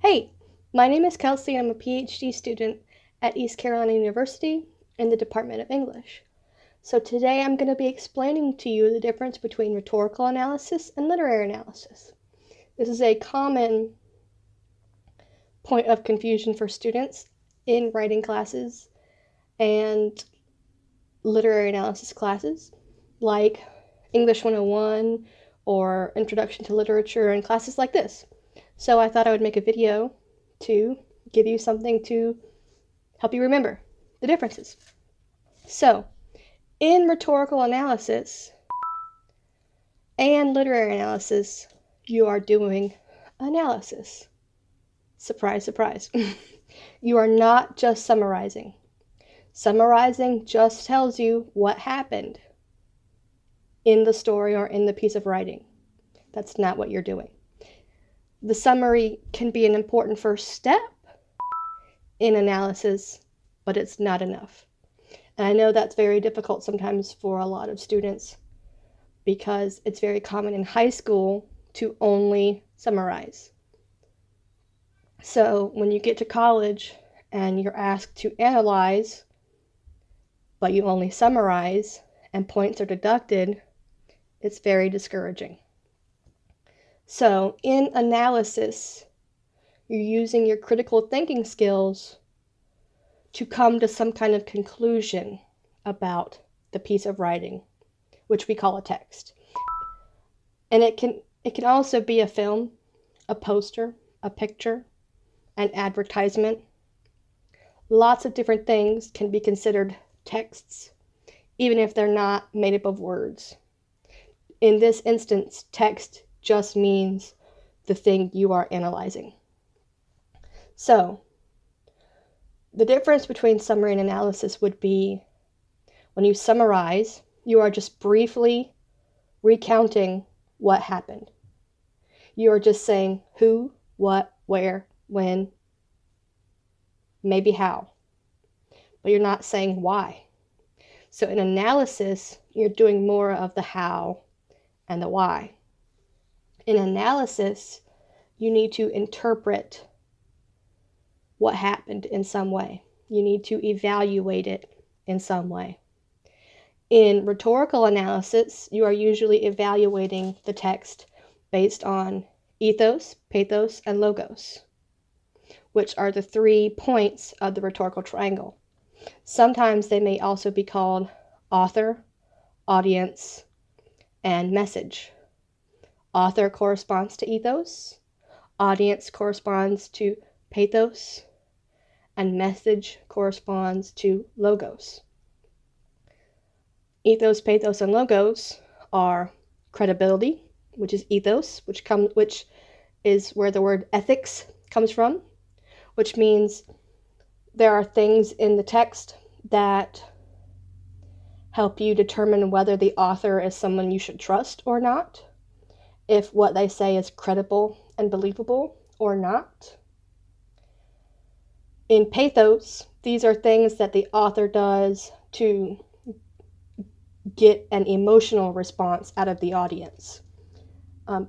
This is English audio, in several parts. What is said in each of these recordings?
Hey, my name is Kelsey and I'm a PhD student at East Carolina University in the Department of English. So today I'm going to be explaining to you the difference between rhetorical analysis and literary analysis. This is a common point of confusion for students in writing classes and literary analysis classes like English 101 or Introduction to Literature and classes like this. So I thought I would make a video to give you something to help you remember the differences. So, in rhetorical analysis and literary analysis, you are doing analysis. Surprise, surprise. You are not just summarizing. Summarizing just tells you what happened in the story or in the piece of writing. That's not what you're doing. The summary can be an important first step in analysis, but it's not enough. And I know that's very difficult sometimes for a lot of students because it's very common in high school to only summarize. So when you get to college and you're asked to analyze, but you only summarize and points are deducted, it's very discouraging. So in analysis, you're using your critical thinking skills to come to some kind of conclusion about the piece of writing, which we call a text. And it can also be a film, a poster, a picture, an advertisement. Lots of different things can be considered texts, even if they're not made up of words. In this instance, text just means the thing you are analyzing. So, the difference between summary and analysis would be when you summarize, you are just briefly recounting what happened. You are just saying who, what, where, when, maybe how, but you're not saying why. So in analysis, you're doing more of the how and the why. In analysis, you need to interpret what happened in some way. You need to evaluate it in some way. In rhetorical analysis, you are usually evaluating the text based on ethos, pathos, and logos, which are the 3 points of the rhetorical triangle. Sometimes they may also be called author, audience, and message. Author corresponds to ethos, audience corresponds to pathos, and message corresponds to logos. Ethos, pathos, and logos are credibility, which is ethos, which is where the word ethics comes from, which means there are things in the text that help you determine whether the author is someone you should trust or not, if what they say is credible and believable or not. In pathos, these are things that the author does to get an emotional response out of the audience.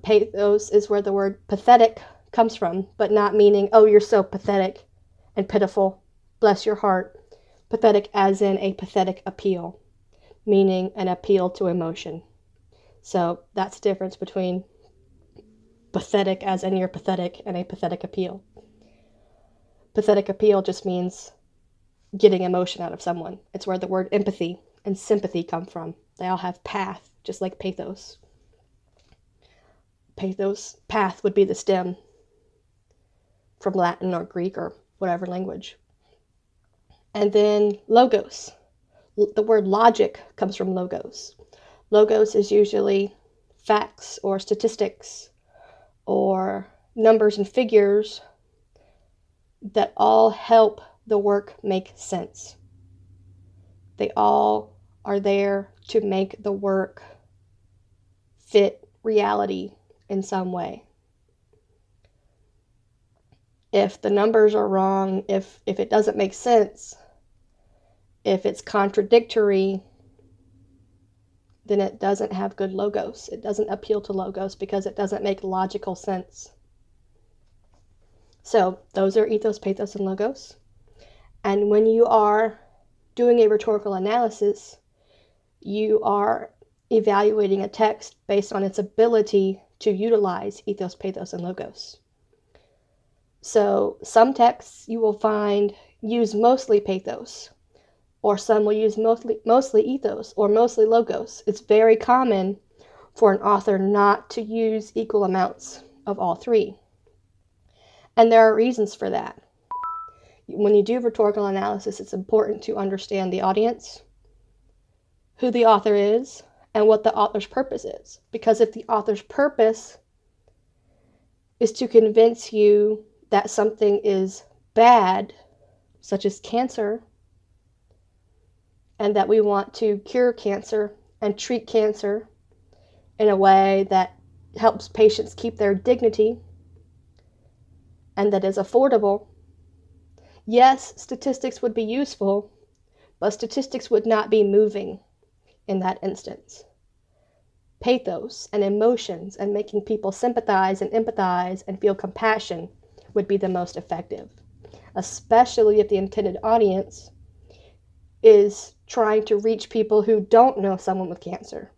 Pathos is where the word pathetic comes from, but not meaning, oh, you're so pathetic and pitiful, bless your heart. Pathetic as in a pathetic appeal, meaning an appeal to emotion. So that's the difference between pathetic as in you're pathetic and a pathetic appeal. Pathetic appeal just means getting emotion out of someone. It's where the word empathy and sympathy come from. They all have path, just like pathos. Path would be the stem from Latin or Greek or whatever language. And then logos. The word logic comes from logos. Logos is usually facts or statistics or numbers and figures that all help the work make sense. They all are there to make the work fit reality in some way. If the numbers are wrong, if it doesn't make sense, if it's contradictory, then it doesn't have good logos. It doesn't appeal to logos because it doesn't make logical sense. So those are ethos, pathos, and logos. And when you are doing a rhetorical analysis, you are evaluating a text based on its ability to utilize ethos, pathos, and logos. So some texts you will find use mostly pathos, or some will use mostly ethos or mostly logos. It's very common for an author not to use equal amounts of all three. And there are reasons for that. When you do rhetorical analysis, it's important to understand the audience, who the author is, and what the author's purpose is. Because if the author's purpose is to convince you that something is bad, such as cancer, and that we want to cure cancer and treat cancer in a way that helps patients keep their dignity and that is affordable, yes, statistics would be useful, but statistics would not be moving in that instance. Pathos and emotions and making people sympathize and empathize and feel compassion would be the most effective, especially if the intended audience is trying to reach people who don't know someone with cancer.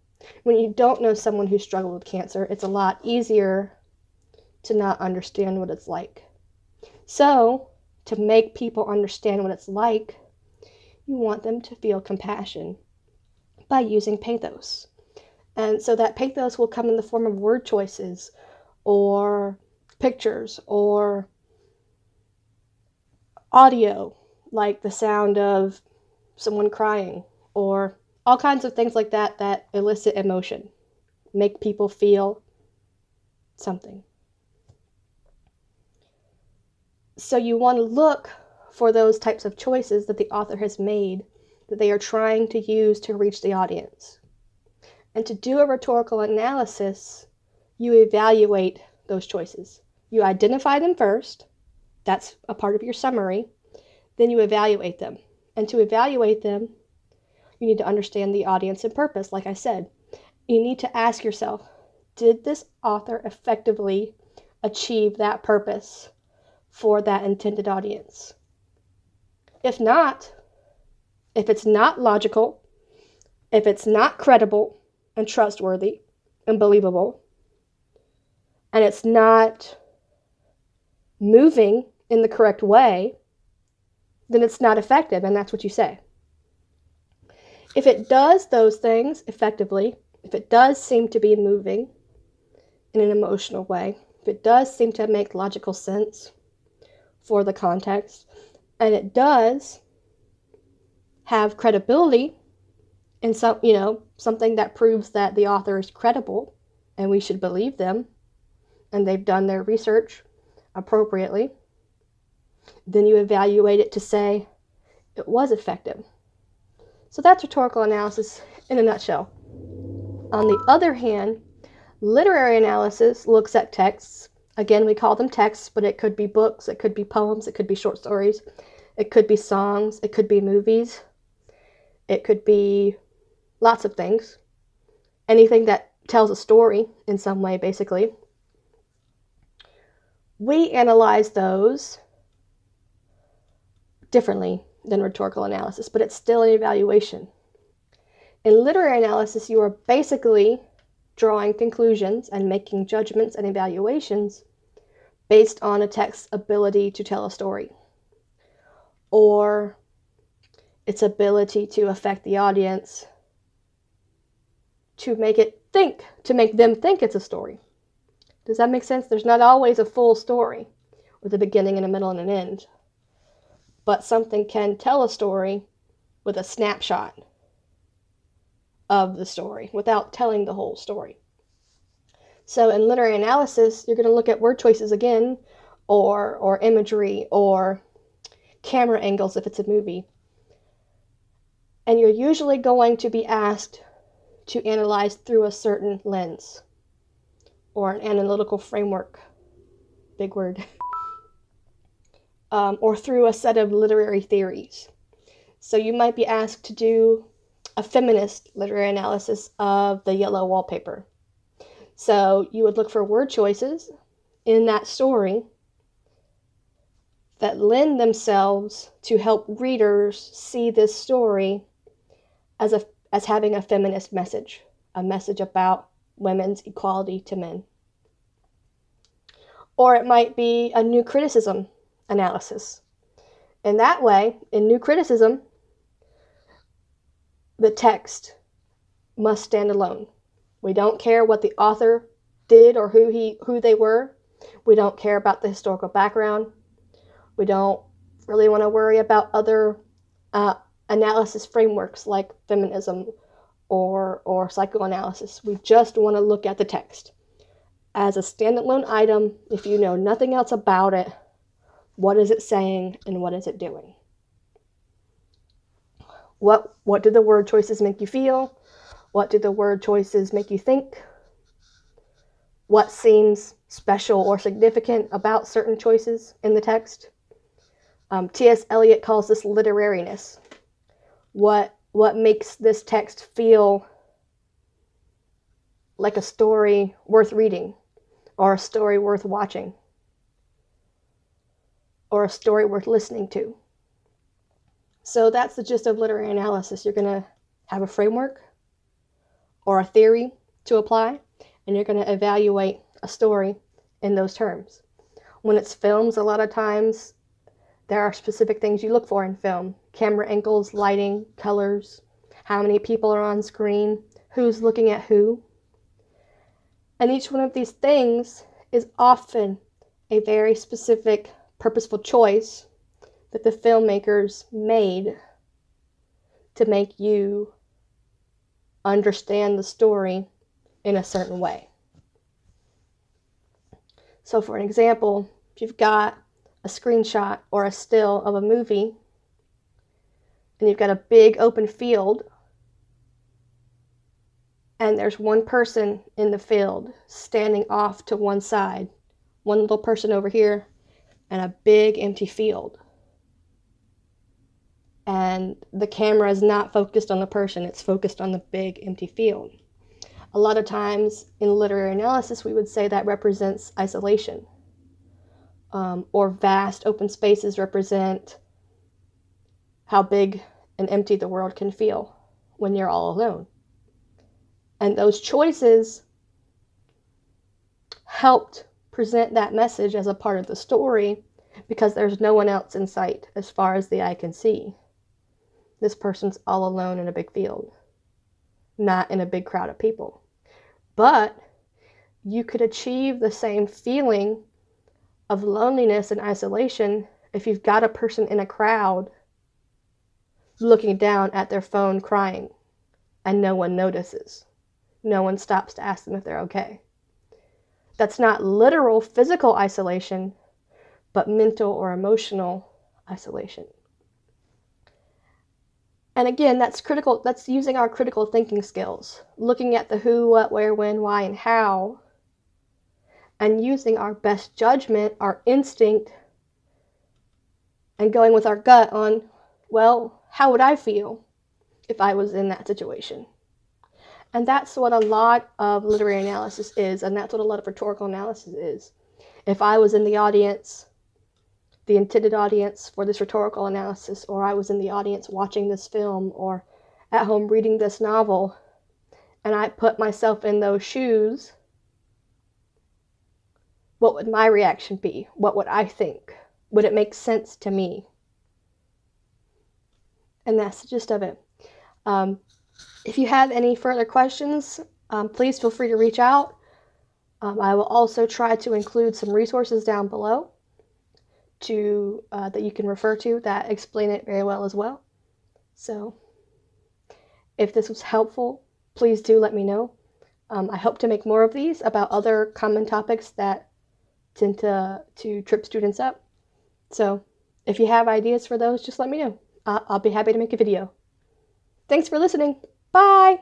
When you don't know someone who struggled with cancer, it's a lot easier to not understand what it's like. So, to make people understand what it's like, you want them to feel compassion by using pathos. And so that pathos will come in the form of word choices or pictures or audio, like the sound of someone crying, or all kinds of things like that that elicit emotion, make people feel something. So you want to look for those types of choices that the author has made that they are trying to use to reach the audience. And to do a rhetorical analysis, you evaluate those choices. You identify them first. That's a part of your summary. Then you evaluate them. And to evaluate them, you need to understand the audience and purpose, like I said. You need to ask yourself, did this author effectively achieve that purpose for that intended audience? If not, if it's not logical, if it's not credible and trustworthy and believable, and it's not moving in the correct way, then it's not effective, and that's what you say. If it does those things effectively, if it does seem to be moving in an emotional way, if it does seem to make logical sense for the context, and it does have credibility in something that proves that the author is credible and we should believe them and they've done their research appropriately, then you evaluate it to say it was effective. So that's rhetorical analysis in a nutshell. On the other hand, literary analysis looks at texts. Again, we call them texts, but it could be books, it could be poems, it could be short stories, it could be songs, it could be movies, it could be lots of things. Anything that tells a story in some way, basically. We analyze those differently than rhetorical analysis, but it's still an evaluation. In literary analysis, you are basically drawing conclusions and making judgments and evaluations based on a text's ability to tell a story or its ability to affect the audience, to make them think it's a story. Does that make sense? There's not always a full story with a beginning and a middle and an end, but something can tell a story with a snapshot of the story without telling the whole story. So in literary analysis, you're going to look at word choices again, or imagery, or camera angles if it's a movie. And you're usually going to be asked to analyze through a certain lens or an analytical framework, big word, or through a set of literary theories. So you might be asked to do a feminist literary analysis of the yellow wallpaper. So you would look for word choices in that story that lend themselves to help readers see this story as having a feminist message, a message about women's equality to men. Or it might be a new criticism analysis. In that way, in new criticism, the text must stand alone. We don't care what the author did or who they were. We don't care about the historical background. We don't really want to worry about other analysis frameworks like feminism or psychoanalysis. We just want to look at the text as a standalone item. If you know nothing else about it, what is it saying and what is it doing? What do the word choices make you feel? What do the word choices make you think? What seems special or significant about certain choices in the text? T.S. Eliot calls this literariness. What makes this text feel like a story worth reading, or a story worth watching, or a story worth listening to? So that's the gist of literary analysis. You're going to have a framework or a theory to apply, and you're going to evaluate a story in those terms. When it's films, a lot of times there are specific things you look for in film: camera angles, lighting, colors, how many people are on screen, who's looking at who. And each one of these things is often a very specific, purposeful choice that the filmmakers made to make you understand the story in a certain way. So for an example, if you've got a screenshot or a still of a movie and you've got a big open field and there's one person in the field standing off to one side, one little person over here, and a big empty field. And the camera is not focused on the person, it's focused on the big empty field. A lot of times in literary analysis, we would say that represents isolation. Or vast open spaces represent how big and empty the world can feel when you're all alone. And those choices helped present that message as a part of the story because there's no one else in sight as far as the eye can see. This person's all alone in a big field, not in a big crowd of people. But you could achieve the same feeling of loneliness and isolation if you've got a person in a crowd looking down at their phone crying and no one notices. No one stops to ask them if they're okay. That's not literal physical isolation, but mental or emotional isolation. And again, that's critical. That's using our critical thinking skills, looking at the who, what, where, when, why, and how, and using our best judgment, our instinct, and going with our gut on, well, how would I feel if I was in that situation? And that's what a lot of literary analysis is, and that's what a lot of rhetorical analysis is. If I was in the audience, the intended audience for this rhetorical analysis, or I was in the audience watching this film, or at home reading this novel, and I put myself in those shoes, what would my reaction be? What would I think? Would it make sense to me? And that's the gist of it. If you have any further questions, please feel free to reach out. I will also try to include some resources down below that you can refer to that explain it very well as well. So if this was helpful, please do let me know. I hope to make more of these about other common topics that tend to trip students up. So if you have ideas for those, just let me know. I'll be happy to make a video. Thanks for listening. Bye!